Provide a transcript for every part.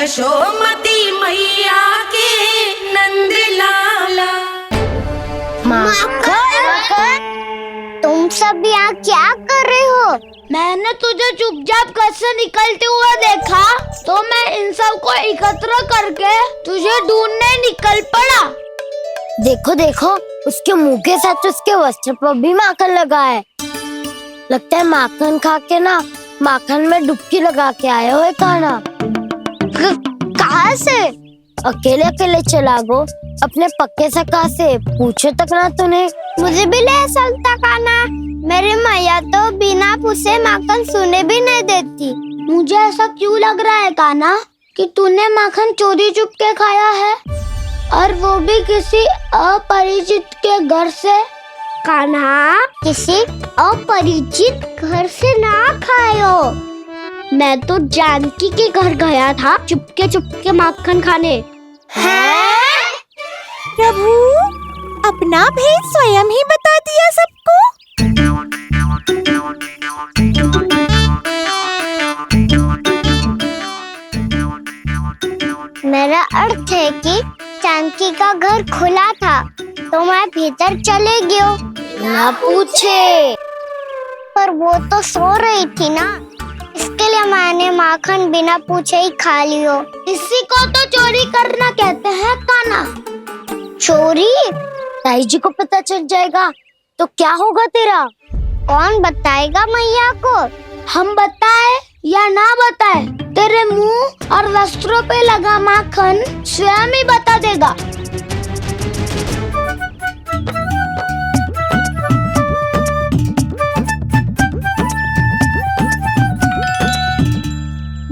यशोमती मैया के नंद लाला। माखन, तुम सब यहाँ क्या कर रहे हो? मैंने तुझे चुपचाप घर से निकलते हुए देखा तो मैं इन सब को एकत्र करके तुझे ढूंढने निकल पड़ा। देखो देखो, उसके मुंह के साथ उसके वस्त्र पर भी माखन लगा है। लगता है माखन खा के ना माखन में डुबकी लगा के आए हो कान्हा। कहाँ से? अकेले अकेले चला गो अपने पक्के सका से, पूछो तक ना तूने। मुझे भी ले चलता कान्हा, मेरी मैया तो बिना पूछे माखन सुने भी नहीं देती। मुझे ऐसा क्यों लग रहा है कान्हा कि तूने माखन चोरी चुप के खाया है, और वो भी किसी अपरिचित के घर से। कान्हा, किसी अपरिचित घर से ना खायो। मैं तो जानकी के घर गया था चुपके माखन खाने। हैं? प्रभु, अपना भेद स्वयं ही बता दिया सबको। मेरा अर्थ है कि जानकी का घर खुला था तो मैं भीतर चले गयो। ना पूछे, पर वो तो सो रही थी ना, इसके लिए मैंने माखन बिना पूछे ही खा लियो। इसी को तो चोरी करना कहते हैं कान्हा। चोरी? ताई जी को पता चल जाएगा तो क्या होगा तेरा? कौन बताएगा मैया को? हम बताए या ना बताए, तेरे मुंह और वस्त्रों पे लगा माखन स्वयं ही बता देगा।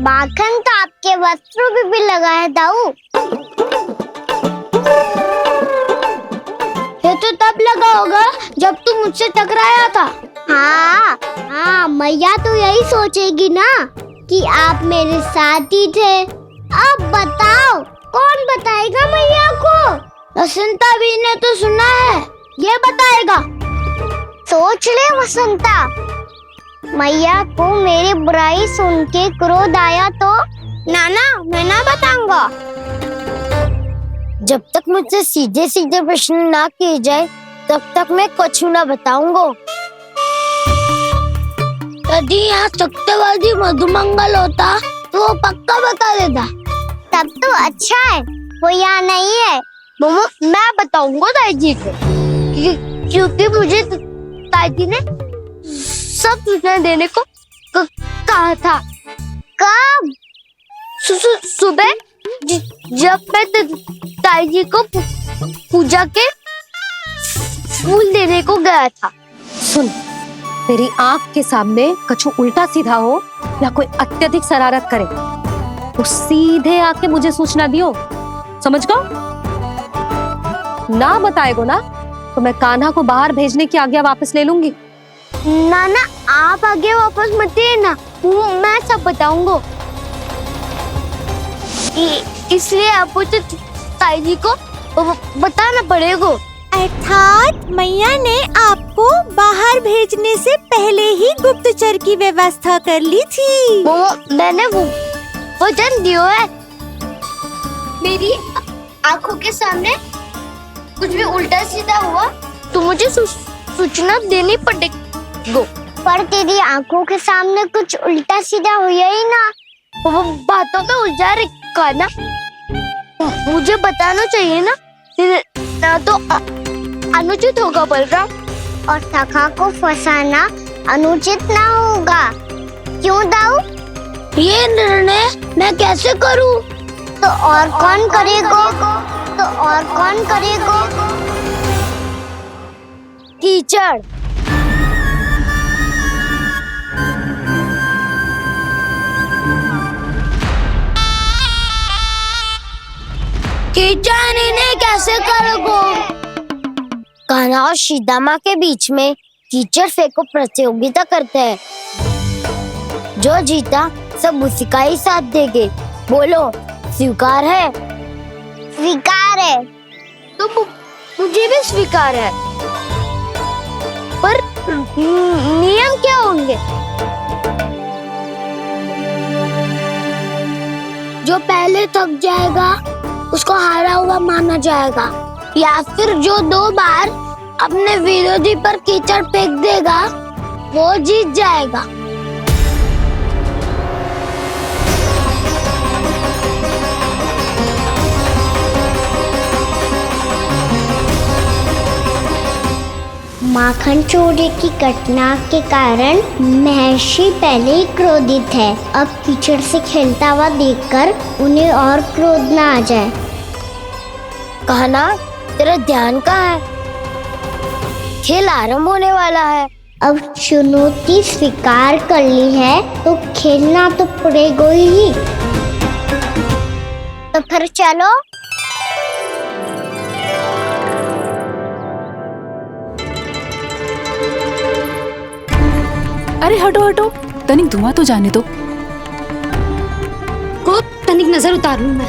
माखन तो आपके वस्त्रों पे भी लगा है दाऊ। ये तो तब लगा होगा जब तू मुझसे टकराया था। हाँ, मैया तो यही सोचेगी ना कि आप मेरे साथ ही थे। अब बताओ, कौन बताएगा मैया को? वसंता भी ने तो सुना है, ये बताएगा। सोच ले वसंता, मैया को मेरी बुराई सुन के क्रोध आया तो नाना मैं ना बताऊंगा। जब तक मुझसे सीधे सीधे प्रश्न ना किए जाए तब तक मैं कुछ ना बताऊंगा। यदि यहाँ सत्यवादी मधुमंगल होता तो वो पक्का बता देता। तब तो अच्छा है वो यहाँ नहीं है। मोमो, मैं बताऊंगा ताई जी को, क्योंकि मुझे ताई जी ने सब सूचना देने को कहा था। कब? सुबह जब मैं ताई जी को पूजा के फूल देने को गया था। सुन, तेरी आंख के सामने कछु उल्टा सीधा हो या कोई अत्यधिक शरारत करे तो सीधे आके मुझे सूचना दियो, समझ गो? ना बताएगो ना तो मैं कान्हा को बाहर भेजने की आज्ञा वापस ले लूंगी। नाना, आप आगे वापस मत देना, मैं सब बताऊंगा। इसलिए आपको तो ताई जी को बताना पड़ेगा। अर्थात मैया ने आपको बाहर भेजने से पहले ही गुप्तचर की व्यवस्था कर ली थी। वो मैंने वो वचन दिया है। मेरी आंखों के सामने कुछ भी उल्टा सीधा हुआ तो मुझे सूचना देनी पड़ेगी। पर तेरी आंखों के सामने कुछ उल्टा सीधा हुआ ही ना, वो बातों में उलझा रखा ना, मुझे बताना चाहिए ना तो अनुचित होगा बलराम, और सखा को फंसाना अनुचित ना होगा। क्यों दाऊ? ये निर्णय मैं कैसे करूं? तो और कौन करेगा? कीचड़। कीचड़ इन्हें कैसे करोगे? कान्हा और सीता के बीच में कीचड़ फेंको प्रतियोगिता करते हैं। जो जीता सब उसी का ही साथ देंगे। बोलो, स्वीकार है? स्वीकार है। तो मुझे भी स्वीकार है, पर नियम क्या होंगे? जो पहले थक जाएगा उसको हारा हुआ माना जाएगा, या फिर जो 2 बार अपने विरोधी पर कीचड़ फेंक देगा वो जीत जाएगा। माखन चोरी की घटना के कारण महर्षि पहले ही क्रोधित है। अब कीचड़ से खेलता हुआ देखकर उन्हें और क्रोध ना आ जाए। कहना, तेरा ध्यान कहाँ है? खेल आरंभ होने वाला है। अब चुनौती स्वीकार कर ली है तो खेलना तो पड़ेगा ही। तो फिर चलो। अरे हटो हटो, तनिक धुआं तो जाने दो। को तनिक नजर उतार लूं मैं।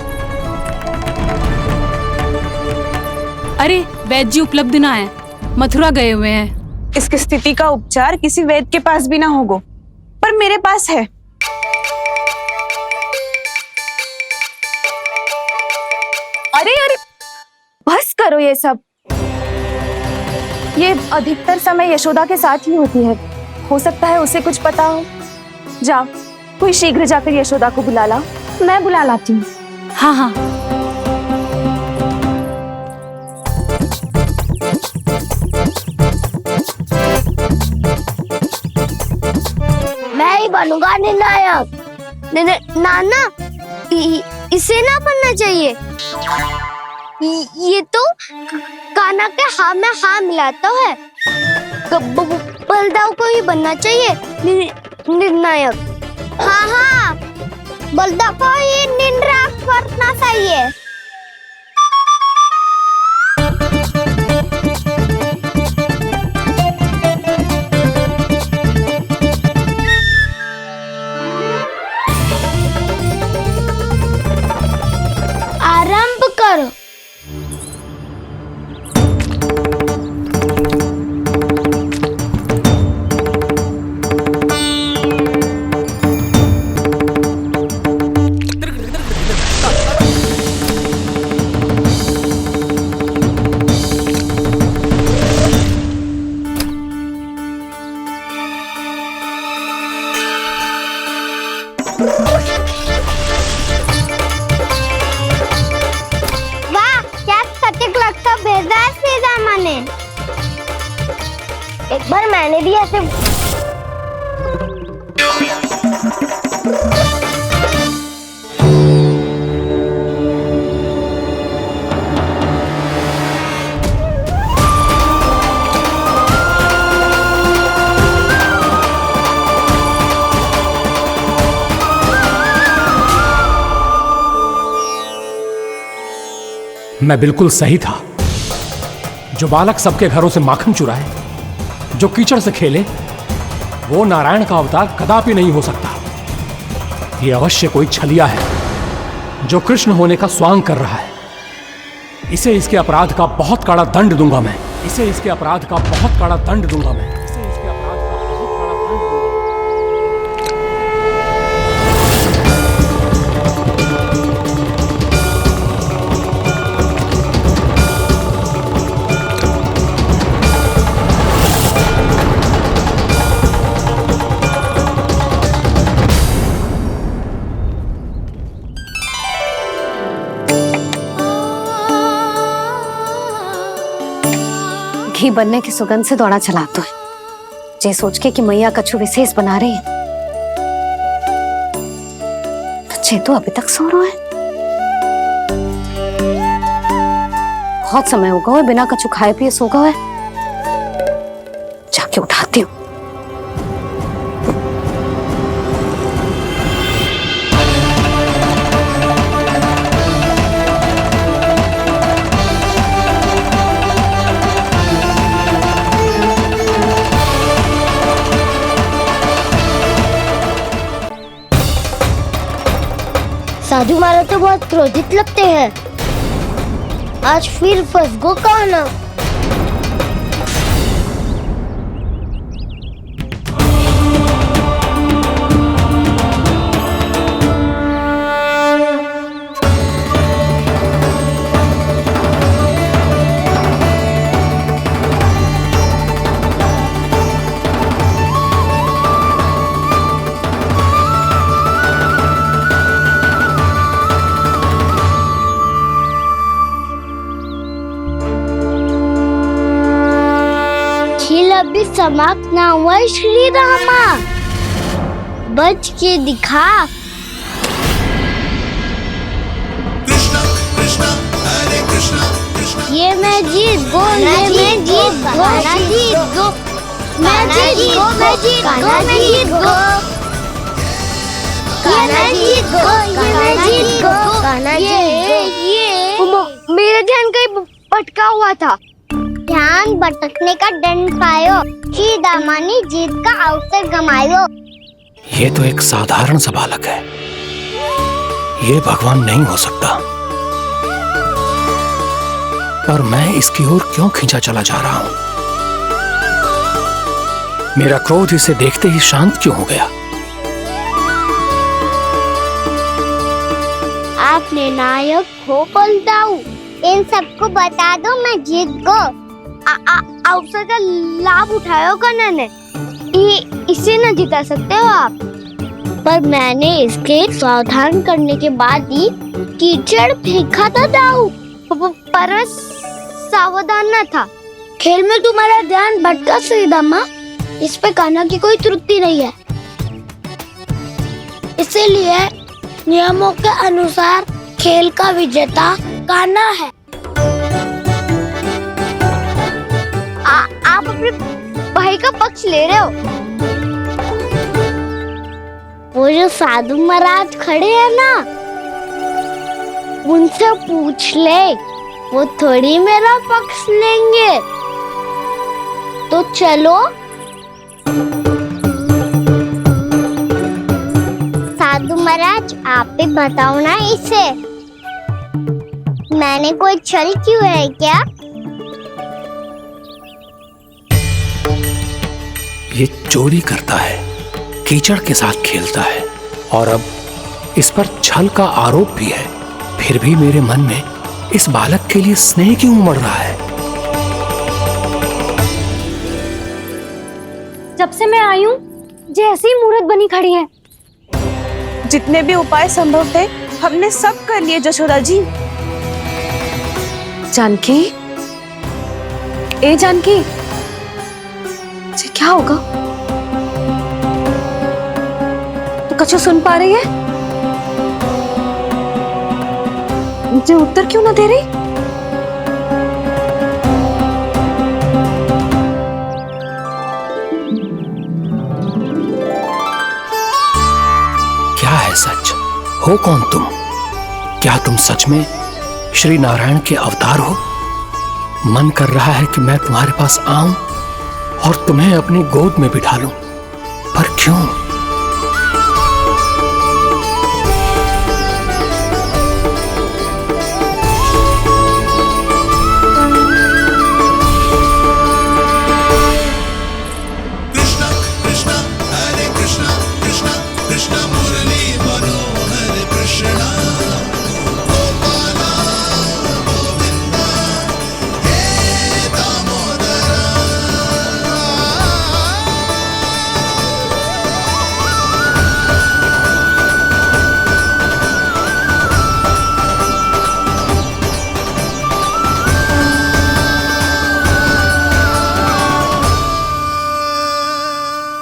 अरे वैद्य जी उपलब्ध ना है, मथुरा गए हुए हैं। इसकी स्थिति का उपचार किसी वैद्य के पास भी ना होगा, पर मेरे पास है। अरे अरे बस करो ये सब। ये अधिकतर समय यशोदा के साथ ही होती है। हो सकता है उसे कुछ पता हो। जा, कोई शीघ्र जाकर यशोदा को बुला ला। मैं बुला लाती हूँ। हाँ हाँ। मैं ही बनूंगा निर्णायक। नाना, इसे ना बनना चाहिए। ये तो कान्हा के हाँ में हाँ मिलाता है। बलदाव को ही बनना चाहिए निर्णायक। हाँ हाँ, बलदाव को ही निर्णायक करना चाहिए। आरंभ करो। एक बार मैंने भी ऐसे मैं बिल्कुल सही था। जो बालक सबके घरों से माखन चुराए, जो कीचड़ से खेले, वो नारायण का अवतार कदापि नहीं हो सकता। ये अवश्य कोई छलिया है जो कृष्ण होने का स्वांग कर रहा है। इसे इसके अपराध का बहुत कड़ा दंड दूंगा मैं। इसे इसके अपराध का बहुत कड़ा दंड दूंगा मैं। इसे इसके अपराध का बहुत कड़ा दंड दूंगा। घी बनने की सुगंध से दौड़ा चला तो है, जे सोच के कि मैया कछु विशेष बना रही है। तो चे तो अभी तक सो रहा है। बहुत समय हो गया है, बिना कछु खाए पिए सो गया है। जाके उठाती हूँ। साधु महाराज तो बहुत क्रोधित लगते हैं। आज फिर फंस गो कान्हा। अभी समाप्त ना हुआ श्री रामा, बच के दिखा। ये मैं जीत गो, ये मैं जीत गो, मैं जीत गो, मैं जीत गो, मैं जीत गो, मैं जीत गो, ये मैं जीत गो, ये मैं जीत गो, ये मेरा ध्यान कहीं भटका हुआ था। ध्यान भटकने का दंड पायो, श्री दामानी जीत का अवसर गमायो। ये तो एक साधारण सा बालक है, ये भगवान नहीं हो सकता। पर मैं इसकी ओर क्यों खींचा चला जा रहा हूं? मेरा क्रोध इसे देखते ही शांत क्यों हो गया? आपने नायक हो पलटाऊ, इन सबको बता दो मैं जीत गो। अवसर का लाभ उठायो कन्या ने, इसे न जिता सकते हो आप। पर मैंने इसके सावधान करने के बाद ही कीचड़ फेंका था दाऊ, पर सावधान न था। खेल में तुम्हारा ध्यान भटका श्रीदामा, इस पे कान्हा की कोई त्रुटि नहीं है। इसीलिए नियमों के अनुसार खेल का विजेता कान्हा है। आप अपने भाई का पक्ष ले रहे हो। वो जो साधु महाराज खड़े हैं ना, उनसे पूछ ले, वो थोड़ी मेरा पक्ष लेंगे। तो चलो। साधु महाराज आप भी बताओ ना इसे, मैंने कोई छल क्यों है क्या? ये चोरी करता है, कीचड़ के साथ खेलता है और अब इस पर छल का आरोप भी है। फिर भी मेरे मन में इस बालक के लिए स्नेह क्यों उमड़ रहा है? जब से मैं आई हूँ जैसी ही मूर्त बनी खड़ी है। जितने भी उपाय संभव थे हमने सब कर लिए जशोदा जी। जानकी, ए जानकी, ये क्या होगा? तो कछु सुन पा रही है? मुझे उत्तर क्यों ना दे रही? क्या है सच? हो कौन तुम? क्या तुम सच में श्री नारायण के अवतार हो? मन कर रहा है कि मैं तुम्हारे पास आऊं और तुम्हें अपनी गोद में बिठा लूं, पर क्यों?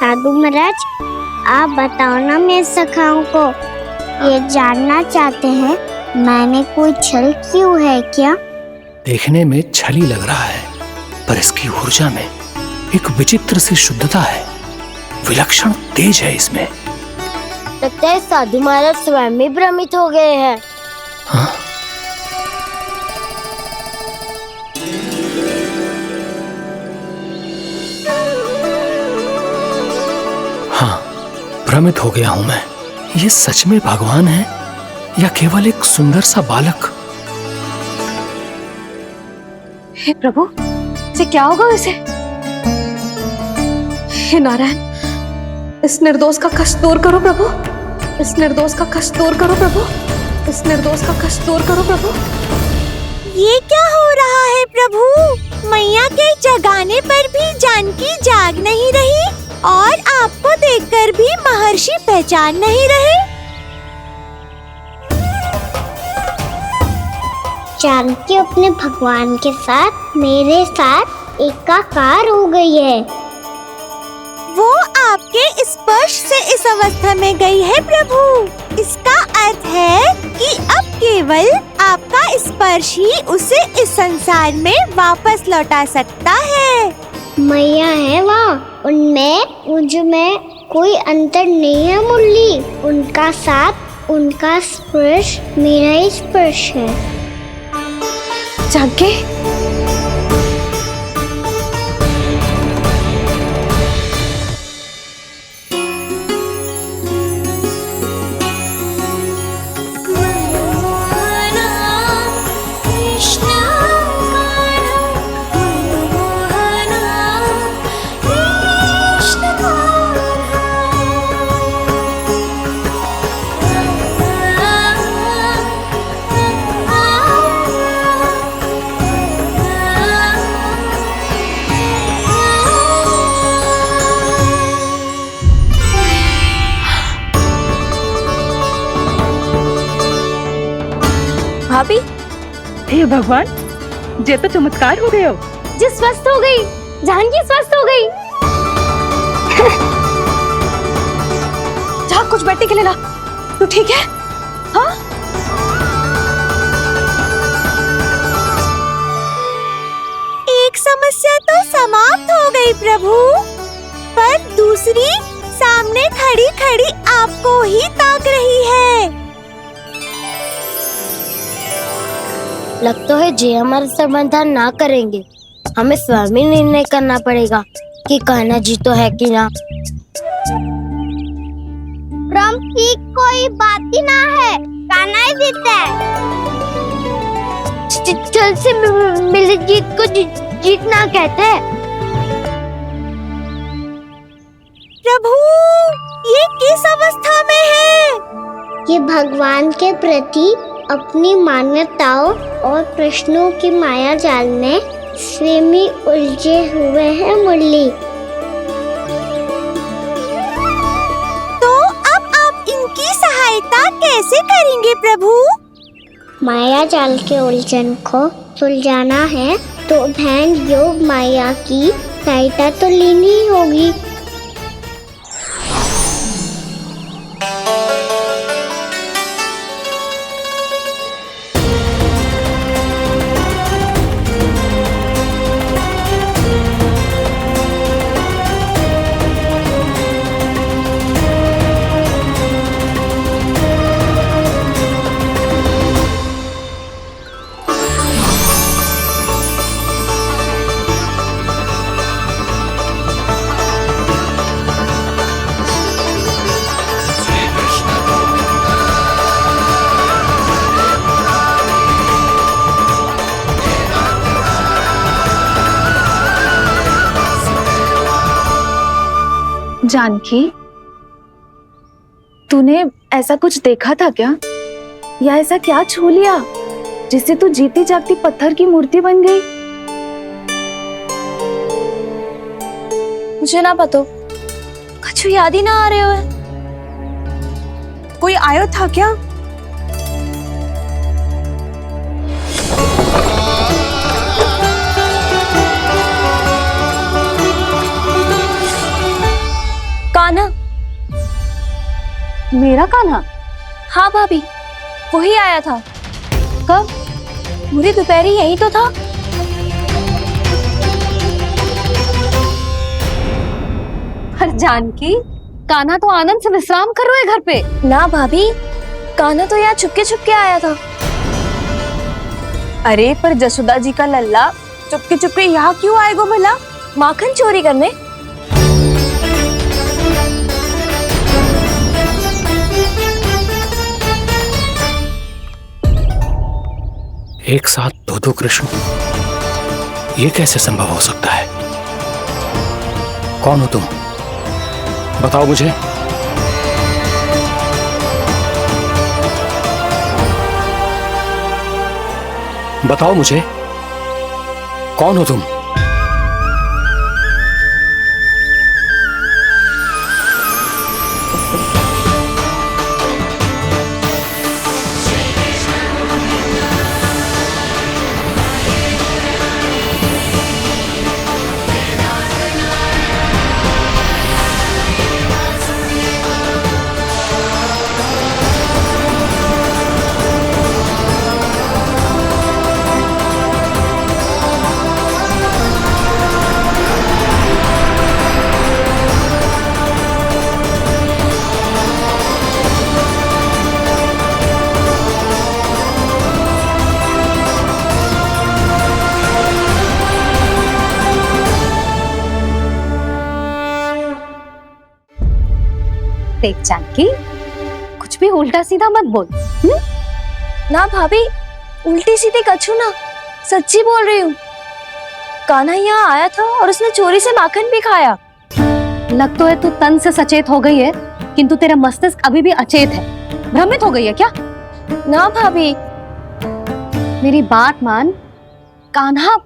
साधु महाराज आप बताओ ना मेरे सखाओं को, ये जानना चाहते हैं मैंने कोई छल क्यों है क्या? देखने में छली लग रहा है, पर इसकी ऊर्जा में एक विचित्र सी शुद्धता है, विलक्षण तेज है इसमें। लगता है साधु महाराज स्वयं भी भ्रमित हो गए हैं। हाँ? हाँ, भ्रमित हो गया हूं मैं। ये सच में भगवान है या केवल एक सुंदर सा बालक? हे प्रभु, ये क्या होगा वैसे? हे नारायण, इस निर्दोष का कष्ट दूर करो प्रभु, इस निर्दोष का कष्ट दूर करो प्रभु, इस निर्दोष का कष्ट दूर करो प्रभु। ये क्या हो रहा है प्रभु? मैया के जगाने पर भी जानकी जाग नहीं रही और आपको देखकर भी महर्षि पहचान नहीं रहे। जानकी अपने भगवान के साथ मेरे साथ एकाकार हो गई है। वो आपके स्पर्श से इस अवस्था में गई है प्रभु। इसका अर्थ है कि अब केवल आपका स्पर्श ही उसे इस संसार में वापस लौटा सकता है। मैया है वहाँ, उनमें मुझमें कोई अंतर नहीं है मुरली। उनका साथ, उनका स्पर्श मेरा ही स्पर्श है। जानकी, भाभी, हे भगवान, ये तो चमत्कार हो गए हो। जी स्वस्थ हो गई, जानकी स्वस्थ हो गई। जा कुछ बैठने के लिए ला। तू ठीक है? हाँ? एक समस्या तो समाप्त हो गई प्रभु, पर दूसरी सामने खड़ी खड़ी आपको ही ताक रही है। लग तो है जी हमारा समाधान ना करेंगे। हमें स्वयं ही निर्णय करना पड़ेगा कि कान्हा जी तो है कि ना। ब्रह्म की कोई बात ही ना है, कान्हा ही जीतता है। चल से मिली जीत को जीतना कहते हैं। प्रभु, ये किस अवस्था में है? ये भगवान के प्रति अपनी मान्यताओं और प्रश्नों की माया जाल में स्वयं ही उलझे हुए हैं मुरली। तो अब आप इनकी सहायता कैसे करेंगे प्रभु? माया जाल के उलझन को सुलझाना है तो ध्यान योग माया की सहायता तो लेनी ही होगी। जानकी, तूने ऐसा कुछ देखा था क्या, या ऐसा क्या छू लिया जिससे तू जीती जागती पत्थर की मूर्ति बन गई? मुझे ना पता, कुछ याद ही ना आ रहे हो। कोई आयो था क्या? कान्हा, मेरा कान्हा? हाँ भाभी, वही आया था। कब? पूरी दोपहरी यही तो था। पर जानकी, कान्हा तो आनंद से विश्राम कर रहे घर पे। ना भाभी, कान्हा तो यहाँ छुपके छुपके आया था। अरे पर जसोदा जी का लल्ला चुपके चुपके यहाँ क्यों आएगा भला? माखन चोरी करने? एक साथ दो कृष्ण, ये कैसे संभव हो सकता है? कौन हो तुम? बताओ मुझे। बताओ मुझे, कौन हो तुम? देख जानकी, कुछ भी उल्टा सीधा मत बोल। ना भाभी, उल्टी सीधी कछु ना, सच्ची बोल रही हूँ। कान्हा यहाँ आया था और उसने चोरी से माखन भी खाया। लग तो है तू तन से सचेत हो गई है, किंतु तेरा मस्तिष्क अभी भी अचेत है। भ्रमित हो गई है क्या? ना भाभी। मेरी बात मान, कान्हा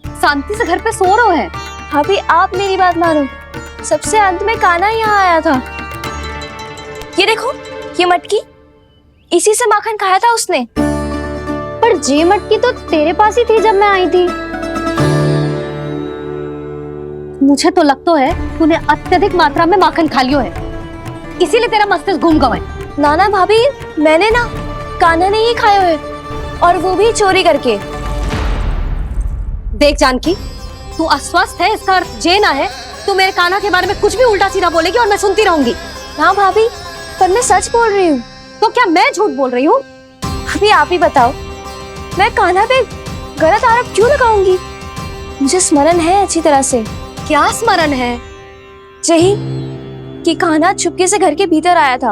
शांति से घर पे सो रहा है। भाभी आप मेरी बात मानो, सबसे अंत में कान्हा यहाँ आया था। ये देखो, ये मटकी, इसी से माखन खाया था उसने। पर जे मटकी तो तेरे पास ही थी जब मैं आई थी। मुझे तो लगता है तूने अत्यधिक मात्रा में माखन खा लियो है, इसीलिए तेरा मस्तिष्क घूम गया है। नाना भाभी, मैंने ना, कान्हा ने ही खाया है, और वो भी चोरी करके। देख जानकी, तू अस्वस्थ है, इसका अर्थ ये ना है तू मेरे कान्हा के बारे में कुछ भी उल्टा सीधा बोलेगी और मैं सुनती रहूंगी। हाँ भाभी, पर मैं सच बोल रही हूँ। तो क्या मैं झूठ बोल रही हूँ? भाभी आप ही बताओ, मैं कान्हा पे गलत आरोप क्यों लगाऊंगी? मुझे स्मरण है अच्छी तरह से। क्या स्मरण है? यही कि कान्हा चुपके से घर के भीतर आया था।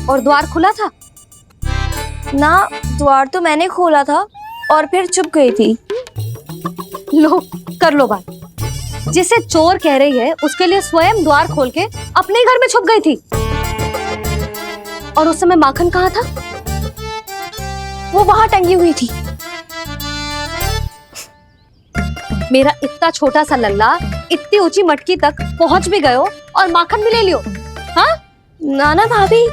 और द्वार खुला था? ना, द्वार तो मैंने खोला था और फिर चुप गई थी। लो, कर लो बात। जिसे चोर कह रही है उसके लिए स्वयं द्वार खोल के अपने ही घर में छुप गई थी। और उस समय माखन कहाँ था? वो वहां टंगी हुई थी। मेरा इतना छोटा सा लल्ला इतनी ऊंची मटकी तक पहुंच भी गयो और माखन भी ले लियो। हाँ? नाना भाभी,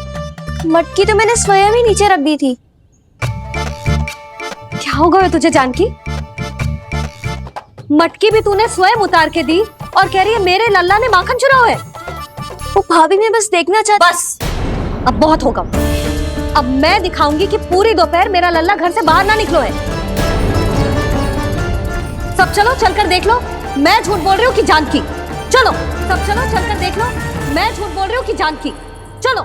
मटकी तो मैंने स्वयं ही नीचे रख दी थी। क्या हो गया तुझे जानकी? मटकी भी तूने स्वयं उतार के दी और कह रही है मेरे लल्ला ने माखन चुराया है। वो भाभी मैं बस देखना चाहती। बस, अब बहुत होगा। अब मैं दिखाऊंगी कि पूरी दोपहर मेरा लल्ला घर से बाहर ना निकलो है। सब चलो, चलकर देख लो मैं झूठ बोल रही हूँ कि जानकी। चलो सब चलो, चलकर देख लो मैं झूठ बोल रही हूँ कि जानकी। चलो।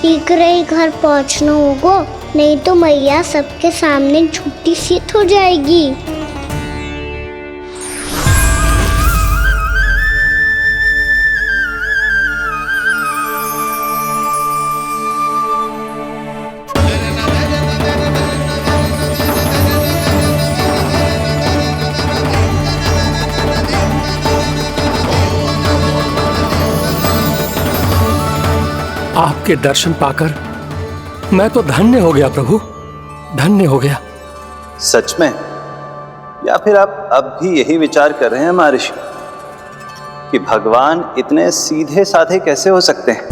शीघ्र ही घर पहुंचना होगा, नहीं तो मैया सबके सामने झूठी सिद्ध हो जाएगी। आपके दर्शन पाकर मैं तो धन्य हो गया प्रभु, धन्य हो गया। सच में? या फिर आप अब भी यही विचार कर रहे हैं महर्षि कि भगवान इतने सीधे साधे कैसे हो सकते हैं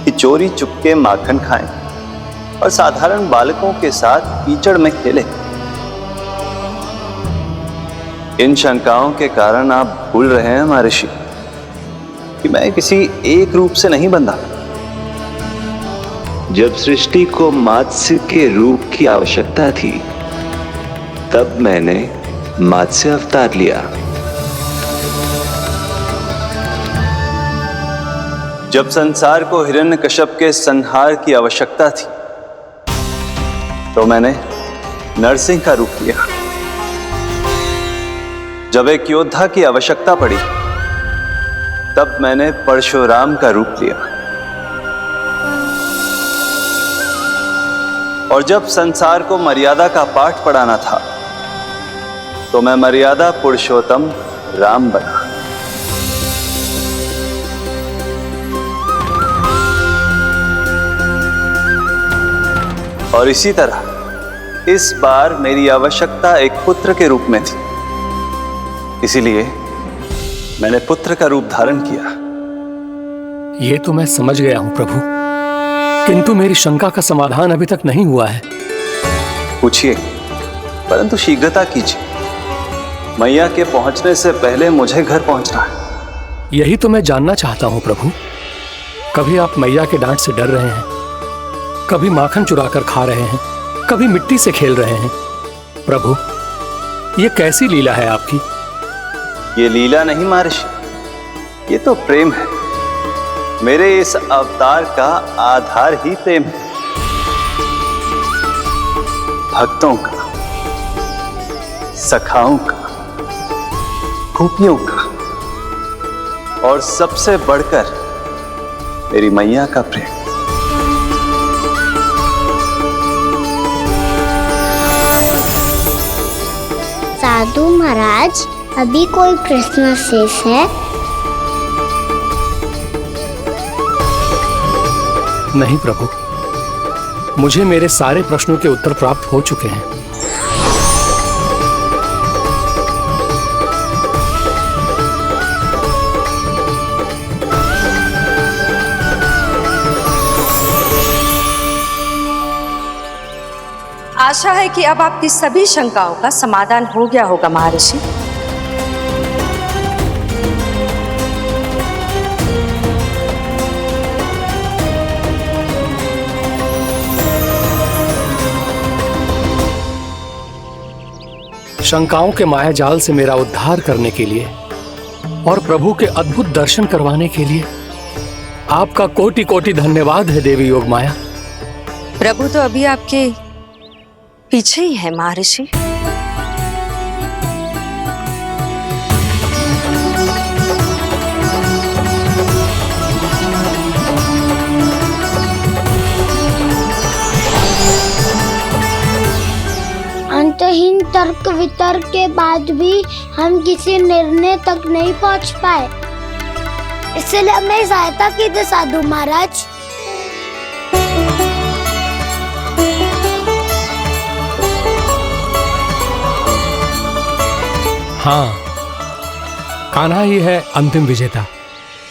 कि चोरी चुपके माखन खाएं और साधारण बालकों के साथ कीचड़ में खेले? इन शंकाओं के कारण आप भूल रहे हैं महर्षि कि मैं किसी एक रूप से नहीं बंधा। जब सृष्टि को मत्स्य के रूप की आवश्यकता थी, तब मैंने मत्स्य अवतार लिया। जब संसार को हिरण्यकश्यप के संहार की आवश्यकता थी, तो मैंने नरसिंह का रूप लिया। जब एक योद्धा की आवश्यकता पड़ी, तब मैंने परशुराम का रूप लिया। और जब संसार को मर्यादा का पाठ पढ़ाना था, तो मैं मर्यादा पुरुषोत्तम राम बना। और इसी तरह इस बार मेरी आवश्यकता एक पुत्र के रूप में थी, इसीलिए मैंने पुत्र का रूप धारण किया। ये तो मैं समझ गया हूं प्रभु, किंतु मेरी शंका का समाधान अभी तक नहीं हुआ है। पूछिए, परंतु शीघ्रता कीजिए। मैया के पहुंचने से पहले मुझे घर पहुंचना है। यही तो मैं जानना चाहता हूं प्रभु। कभी आप मैया के डांट से डर रहे हैं, कभी माखन चुरा कर खा रहे हैं, कभी मिट्टी से खेल रहे हैं। प्रभु, ये कैसी लीला है आपकी? ये लीला नहीं महर्षि, ये तो प्रेम है। मेरे इस अवतार का आधार ही प्रेम है। भक्तों का, सखाओं का, गोपियों का और सबसे बढ़कर मेरी मैया का प्रेम। साधु महाराज, अभी कोई प्रश्न शेष है? नहीं प्रभु, मुझे मेरे सारे प्रश्नों के उत्तर प्राप्त हो चुके हैं। आशा है कि अब आपकी सभी शंकाओं का समाधान हो गया होगा महर्षि। शंकाओं के मायाजाल से मेरा उद्धार करने के लिए और प्रभु के अद्भुत दर्शन करवाने के लिए आपका कोटि कोटि धन्यवाद है देवी योगमाया। प्रभु तो अभी आपके पीछे ही है महर्षि। अंतहीन तर्क वितर्क के बाद भी हम किसी निर्णय तक नहीं पहुंच पाए, इसलिए हमें सहायता कीजिए साधु महाराज। हाँ, कान्हा ही है अंतिम विजेता।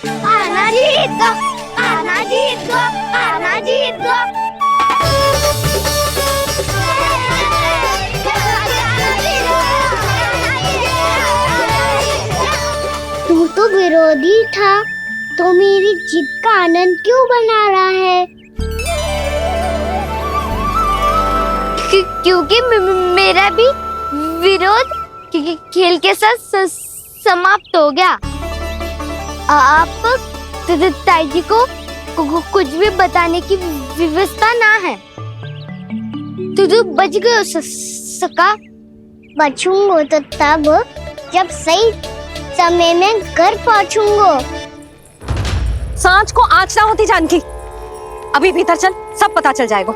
कान्हा जीत गो, कान्हा जीत गो, कान्हा जीत गो। तू तो विरोधी था, तो मेरी जीत का आनंद क्यों बना रहा है? क्योंकि मेरा भी विरोध खेल के साथ समाप्त हो गया। आप ताई जी को कुछ भी बताने की व्यवस्था ना है। तू बच गए सका। बचूंगा तो तब जब सही समय में घर पहुंचूंगा। सांच को आँच ना होती जानकी। अभी भीतर चल, सब पता चल जाएगा।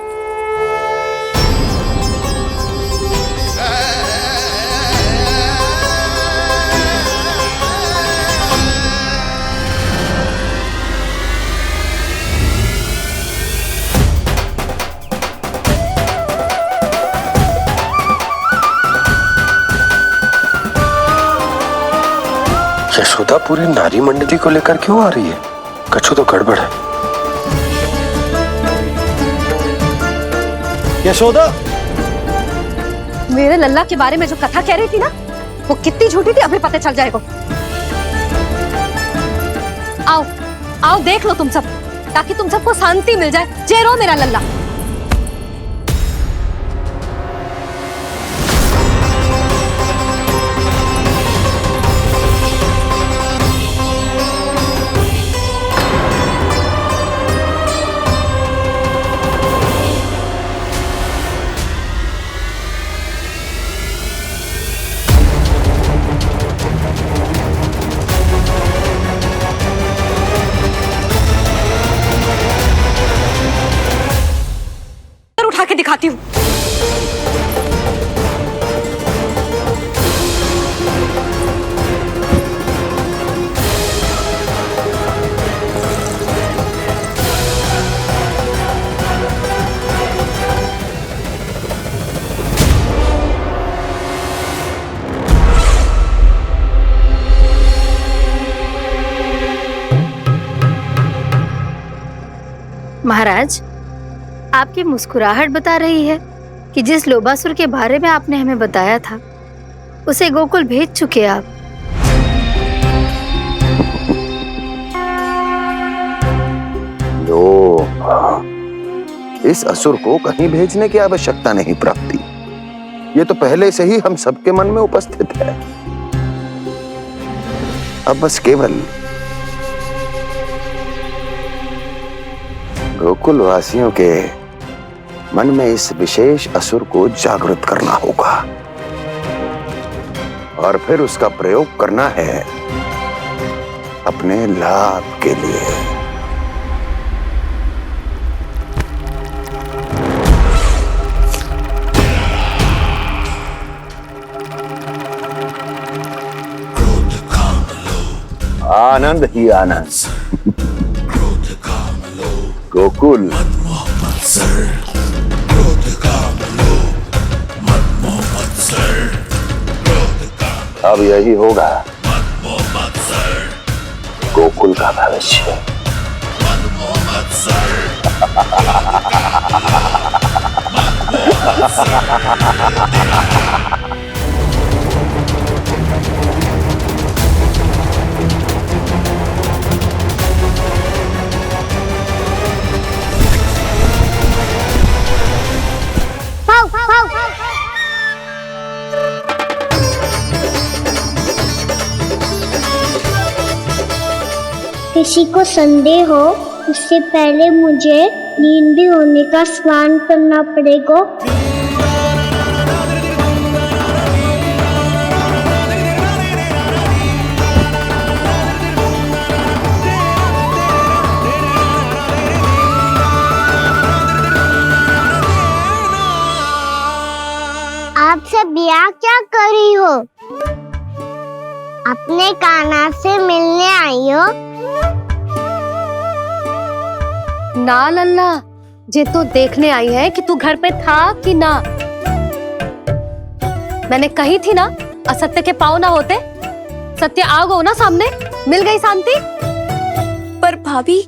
यशोदा पूरी नारी मंडली को लेकर क्यों आ रही है? कछु तो गड़बड़ है। यशोदा, मेरे लल्ला के बारे में जो कथा कह रही थी ना, वो कितनी झूठी थी अभी पता चल जाएगा। आओ आओ देख लो तुम सब, ताकि तुम सबको शांति मिल जाए। जेरो मेरा लल्ला। उठा के दिखाती हूँ। महाराज, आपकी मुस्कुराहट बता रही है कि जिस लोबासुर के बारे में आपने हमें बताया था, उसे गोकुल भेज चुके आप। लो, इस असुर को कहीं भेजने की आवश्यकता नहीं प्राप्ति। ये तो पहले से ही हम सबके मन में उपस्थित है। अब बस केवल गोकुल वासियों के मन में इस विशेष असुर को जागृत करना होगा और फिर उसका प्रयोग करना है अपने लाभ के लिए। आनंद ही आनंद। गोकुल अब यही होगा गोकुल का भविष्य। किसी को संदेह हो उससे पहले मुझे नींद भी होने का स्नान करना पड़ेगा। आप सब यहाँ क्या कर रही हो? अपने कान्हा से मिलने आई हो? ना लल्ला, जे तो देखने आई है कि तू घर पे था कि ना। मैंने कही थी ना, असत्य के पांव ना होते। सत्य आ गो ना सामने, मिल गई शांति। पर भाभी,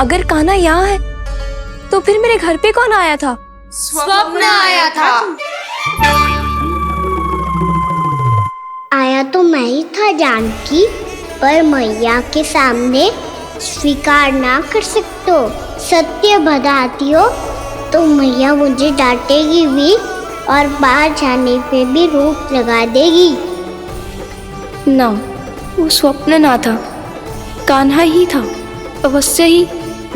अगर कान्हा यहाँ है तो फिर मेरे घर पे कौन आया था? स्वप्न आया था। आया तो मैं ही था जानकी, पर मैया के सामने स्वीकार ना कर सकते हो। सत्य बताती हो तो मैया मुझे डांटेगी भी और बाहर जाने पे भी रोक लगा देगी। ना, वो स्वप्न ना था, कान्हा ही था। अवश्य ही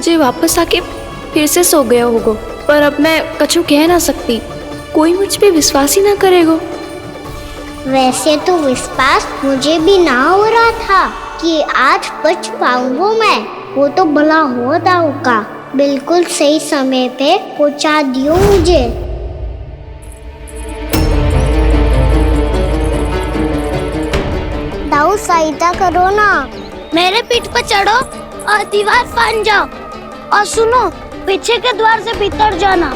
जे वापस आके फिर से सो गया होगा। पर अब मैं कछु कह ना सकती, कोई मुझ पे विश्वास ही ना करेगा। वैसे तो विश्वास मुझे भी ना हो रहा था कि आज बच पाऊंगा मैं। वो तो भला हो दाऊ का, बिल्कुल सही समय पे पहुंचा दियो मुझे। दाऊ सहायता करो ना। मेरे पीठ पर चढ़ो और दीवार फांद जाओ, और सुनो, पीछे के द्वार से भीतर जाना।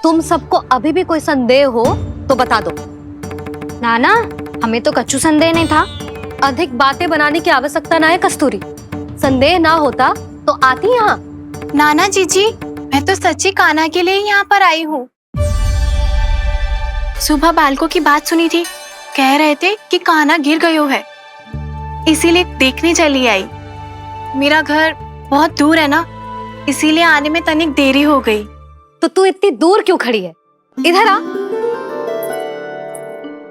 तुम सबको अभी भी कोई संदेह हो तो बता दो। नाना, हमें तो कच्चू संदेह नहीं था। अधिक बातें बनाने की आवश्यकता ना है कस्तूरी। संदेह ना होता तो आती यहाँ। नाना जीजी, मैं तो सच्ची कान्हा के लिए यहाँ पर आई हूँ। सुबह बालकों की बात सुनी थी, कह रहे थे कि कान्हा गिर गयो है, इसीलिए देखने चली आई। मेरा घर बहुत दूर है ना, इसीलिए आने में तनिक देरी हो गई। तो तू इतनी दूर क्यों खड़ी है? इधर आ।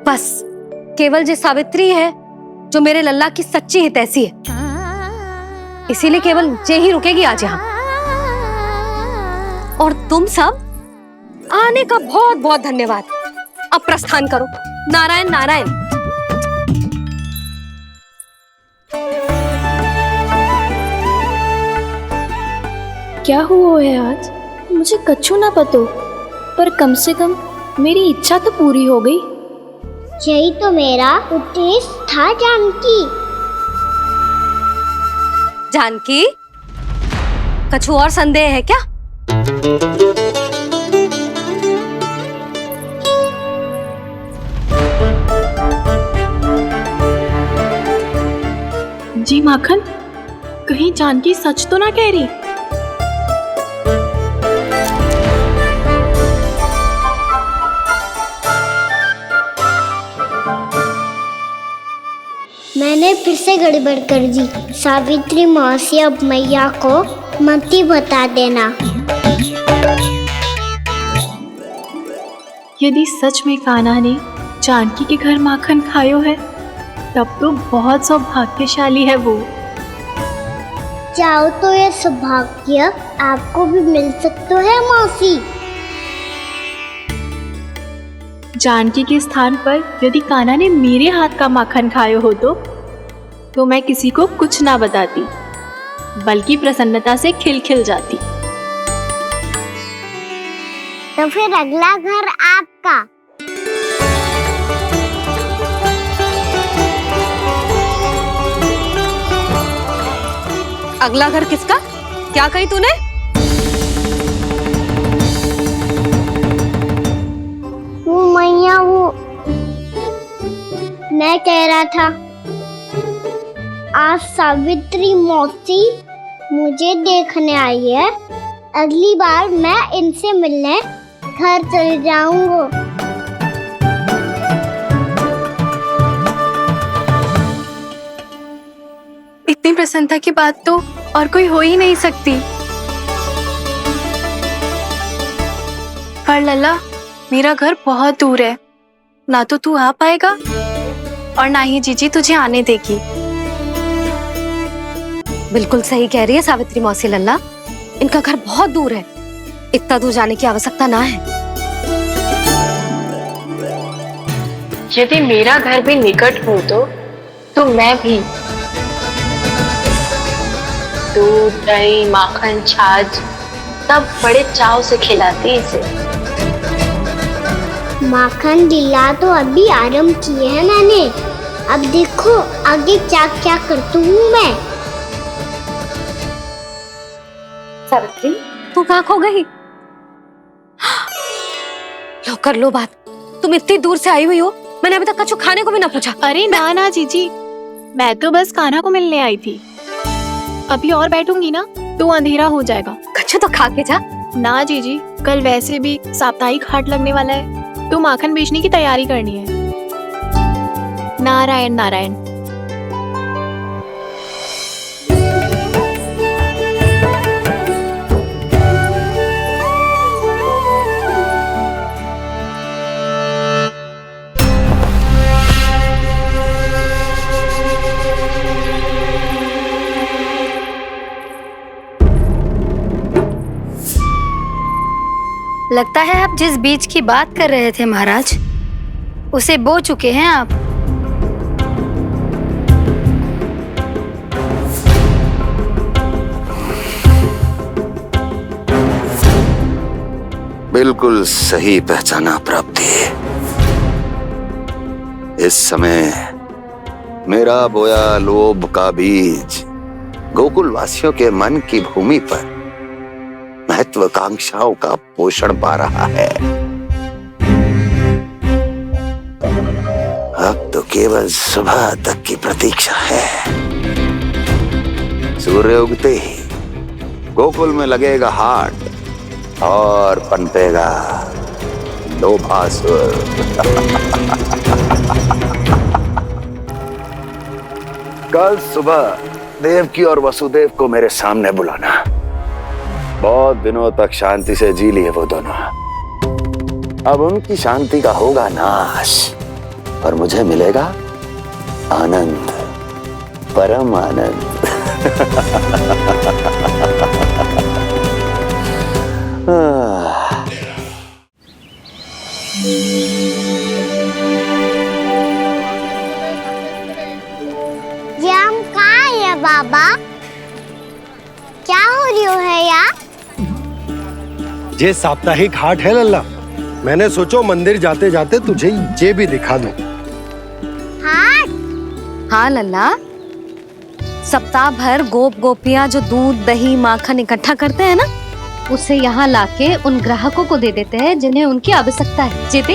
बस केवल जे सावित्री है जो मेरे लल्ला की सच्ची हितैषी है, इसीलिए केवल जे ही रुकेगी आज यहाँ। और तुम सब आने का बहुत बहुत धन्यवाद। अब प्रस्थान करो। नारायण नारायण। क्या हुआ है आज? मुझे कच्चू ना पतो, पर कम से कम मेरी इच्छा तो पूरी हो गई। यही तो मेरा उद्देश्य था जानकी। जानकी, कछु और संदेह है क्या? जी माखन, कहीं जानकी सच तो ना कह रही? मैंने फिर से गड़बड़ कर दी। सावित्री मौसी अब मैया को मत ही बता देना। यदि सच में कान्हा ने जानकी के घर माखन खायो है, तब तो बहुत सौभाग्यशाली है वो। चाहो तो ये सौभाग्य आपको भी मिल सकता है मौसी। जानकी के स्थान पर यदि कान्हा ने मेरे हाथ का माखन खायो हो तो मैं किसी को कुछ ना बताती, बल्कि प्रसन्नता से खिलखिल जाती। तो फिर अगला घर आपका। अगला घर किसका? क्या कही तूने? वो मैया, वो मैं कह रहा था, आज सावित्री मौसी मुझे देखने आई है। अगली बार मैं इनसे मिलने घर चले जाऊंगा। इतनी प्रसन्नता की बात तो और कोई हो ही नहीं सकती। पर लल्ला, मेरा घर बहुत दूर है, ना तो तू आ पाएगा और ना ही जीजी तुझे आने देगी। बिल्कुल सही कह रही है सावित्री मौसी लल्ला, इनका घर बहुत दूर है, इतना दूर जाने की आवश्यकता ना है। यदि मेरा घर भी निकट हो तो मैं भी दूध, दही, माखन, छाछ सब बड़े चाव से खिलाती इसे। माखन दिला तो अभी आरंभ किए हैं मैंने, अब देखो आगे क्या क्या करती हूँ मैं। सावित्री, तू कहाँ खो गई? लो कर लो बात, तुम इतनी दूर से आई हुई हो, मैंने अभी तक कछु खाने को भी ना पूछा। अरे ना ना जीजी, मैं तो बस कान्हा को मिलने आई थी। अभी और बैठूंगी ना तो अंधेरा हो जाएगा। कछु तो खा के जा। ना जीजी, कल वैसे भी साप्ताहिक हाट लगने वाला है, तो माखन बेचने की तैयारी करनी है। नारायण नारायण। लगता है आप जिस बीज की बात कर रहे थे महाराज, उसे बो चुके हैं आप। बिल्कुल सही पहचाना प्राप्ति। इस समय मेरा बोया लोभ का बीज गोकुल वासियों के मन की भूमि पर महत्वाकांक्षाओं का पोषण पा रहा है। अब तो केवल सुबह तक की प्रतीक्षा है। सूर्य उगते ही गोकुल में लगेगा हाट और पनपेगा लोभासुर। कल सुबह देवकी और वसुदेव को मेरे सामने बुलाना। बहुत दिनों तक शांति से जी लिए वो दोनों, अब उनकी शांति का होगा नाश और मुझे मिलेगा आनंद, परम आनंद। ये हम कहाँ है बाबा? क्या हो रही है यार? ये साप्ताहिक हाट है लल्ला, मैंने सोचो मंदिर जाते जाते तुझे ये भी दिखा दूं। हाट? हाँ लल्ला, सप्ताह भर गोप गोपियां जो दूध, दही, माखन इकट्ठा करते हैं ना, उसे यहाँ लाके उन ग्राहकों को दे देते हैं जिन्हें उनकी आवश्यकता है। जीती,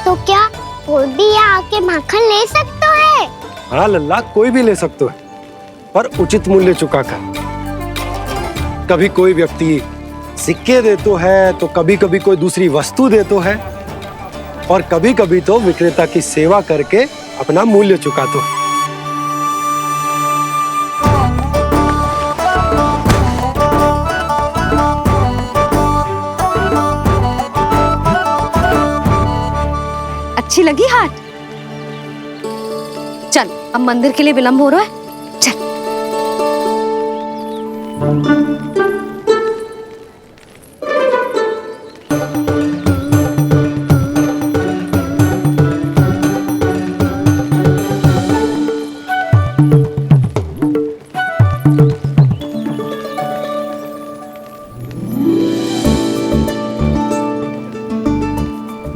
तो क्या कोई भी यहाँ आके माखन ले सकता है? हाँ लल्ला, कोई भी ले सकते है, पर उचित मूल्य चुका कर। कभी कोई व्यक्ति सिक्के देतो है, तो कभी कभी कोई दूसरी वस्तु देतो है, और कभी कभी तो विक्रेता की सेवा करके अपना मूल्य चुकातो है। अच्छी लगी हाट? चल, अब मंदिर के लिए विलंब हो रहा है, चल।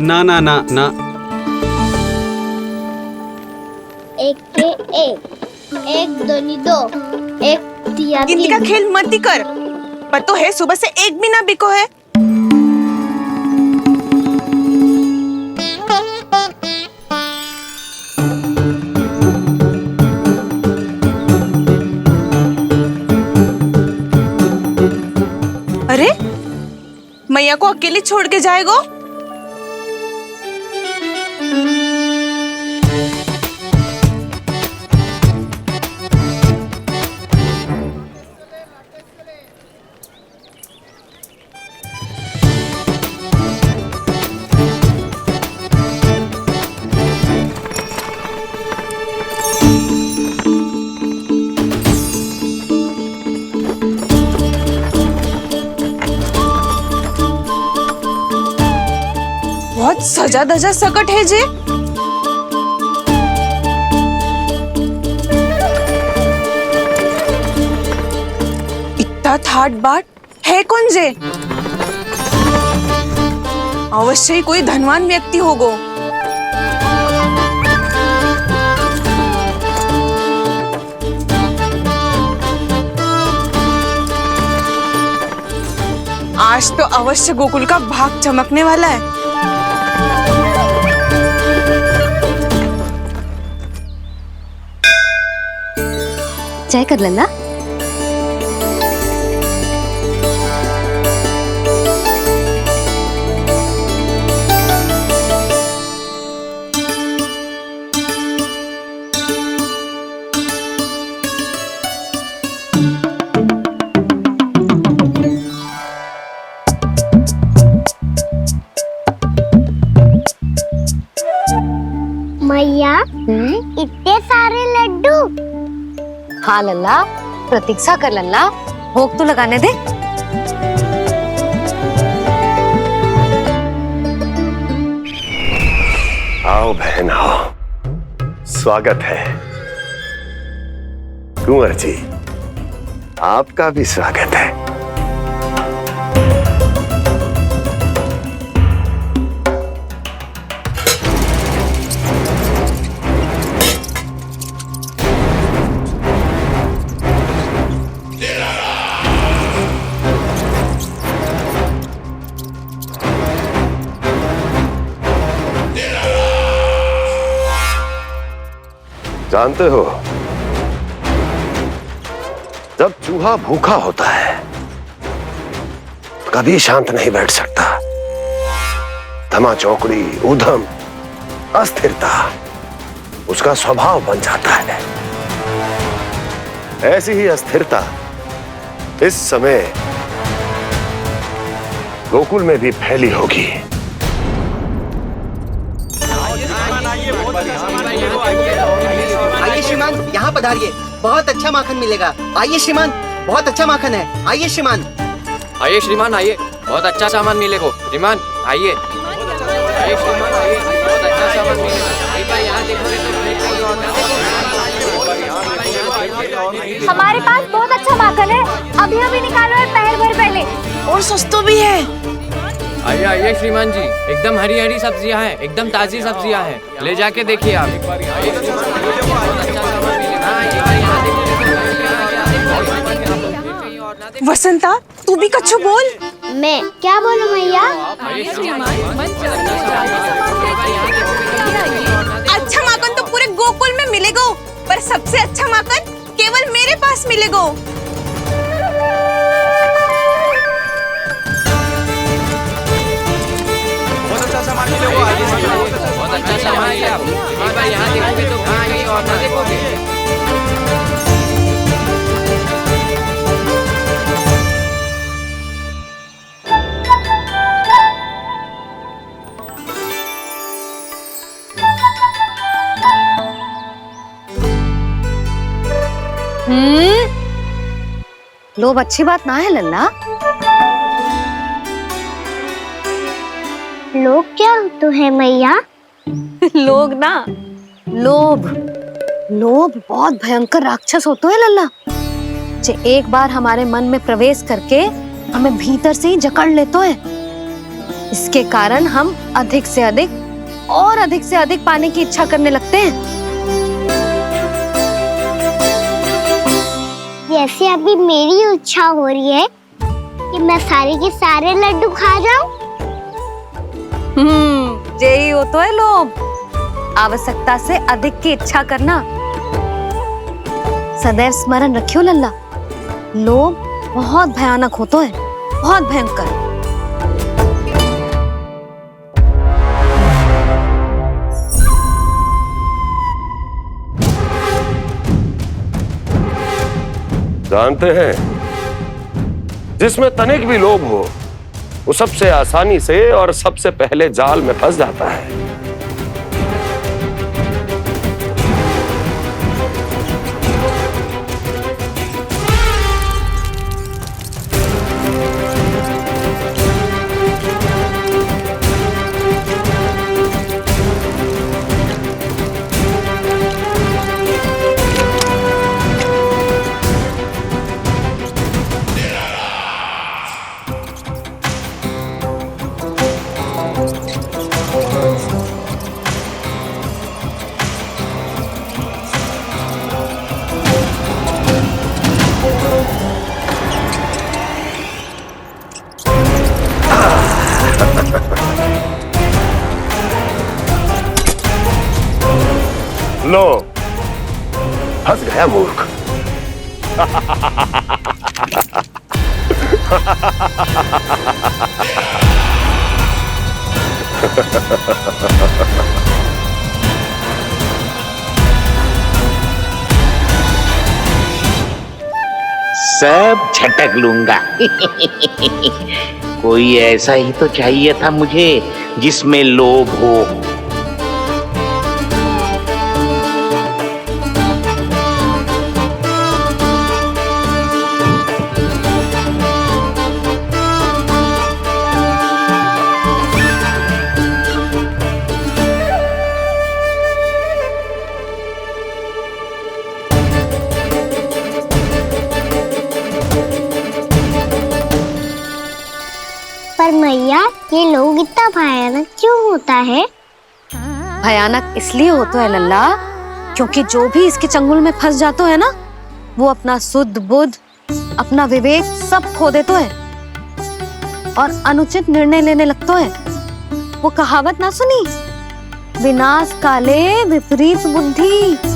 ना ना ना ना, एक के एक दोनी दो, एक दिया गिनती का खेल मत कर। पतो है सुबह से एक भी ना बिको है। अरे मैया को अकेले छोड़ के जाएगो? बहुत सजा धजा सकट है जे। इतना थाट बाट है कौन जे? अवश्य ही कोई धनवान व्यक्ति होगो। आज तो अवश्य गोकुल का भाग चमकने वाला है। चाय कर लल्ला। मैया, इतने सारे लड्डू। हाँ लल्ला, प्रतीक्षा कर लल्ला, भोग तो लगाने दे। आओ बहन आओ, स्वागत है। कुंवर जी, आपका भी स्वागत है। जानते हो, जब चूहा भूखा होता है कभी शांत नहीं बैठ सकता। धमा चौकड़ी, उधम, अस्थिरता उसका स्वभाव बन जाता है। ऐसी ही अस्थिरता इस समय गोकुल में भी फैली होगी। आइए श्रीमान, यहाँ पधारिए, बहुत अच्छा माखन मिलेगा। आइए श्रीमान, बहुत अच्छा माखन है। आइए श्रीमान। आइए श्रीमान, आइए, बहुत अच्छा सामान मिलेगा। श्रीमान आइए, आइए श्रीमान, आइए, बहुत अच्छा सामान मिलेगा। यहाँ हमारे पास बहुत अच्छा माखन है, अभी अभी निकालो है, पहर भर पहले। और सस्ता भी है। आइए आइए श्रीमान जी, एकदम हरी हरी सब्जियां हैं, एकदम ताजी सब्जियां हैं, ले जाके देखिए आप। वसंता, तू भी कछु बोल। मैं क्या बोलूं मैया? अच्छा माखन तो पूरे गोकुल में मिलेगा, पर सबसे अच्छा माखन केवल मेरे पास मिलेगा। बहुत अच्छा सामान मिलेगा। एक बार यहाँ देखोगे तो कहीं और ना देखोगे। लोभ अच्छी बात ना है लल्ला। लोग क्या तो है मैया? लोग ना, लोभ। लोभ बहुत भयंकर राक्षस होते हैं लल्ला, जो एक बार हमारे मन में प्रवेश करके हमें भीतर से ही जकड़ लेते हैं। इसके कारण हम अधिक से अधिक और अधिक से अधिक पाने की इच्छा करने लगते हैं। जैसे अभी मेरी इच्छा हो रही है कि मैं सारे के सारे लड्डू खा जाऊं। यही हो तो है लोभ, आवश्यकता से अधिक की इच्छा करना। सदैव स्मरण रखियो लल्ला, लोभ बहुत भयानक होता है, बहुत भयंकर। जानते हैं, जिसमें तनिक भी लोभ हो वो सबसे आसानी से और सबसे पहले जाल में फंस जाता है। लो, फंस गया मूर्ख। सब झटक लूंगा। कोई ऐसा ही तो चाहिए था मुझे जिसमें लोभ हो। पर मैया, ये लोग इतना भयानक क्यों होता है? भयानक इसलिए होता है लल्ला, क्योंकि जो भी इसके चंगुल में फंस जाता है ना, वो अपना शुद्ध बुद्ध, अपना विवेक सब खो देता है और अनुचित निर्णय लेने लगता है। वो कहावत ना सुनी, विनाश काले विपरीत बुद्धि।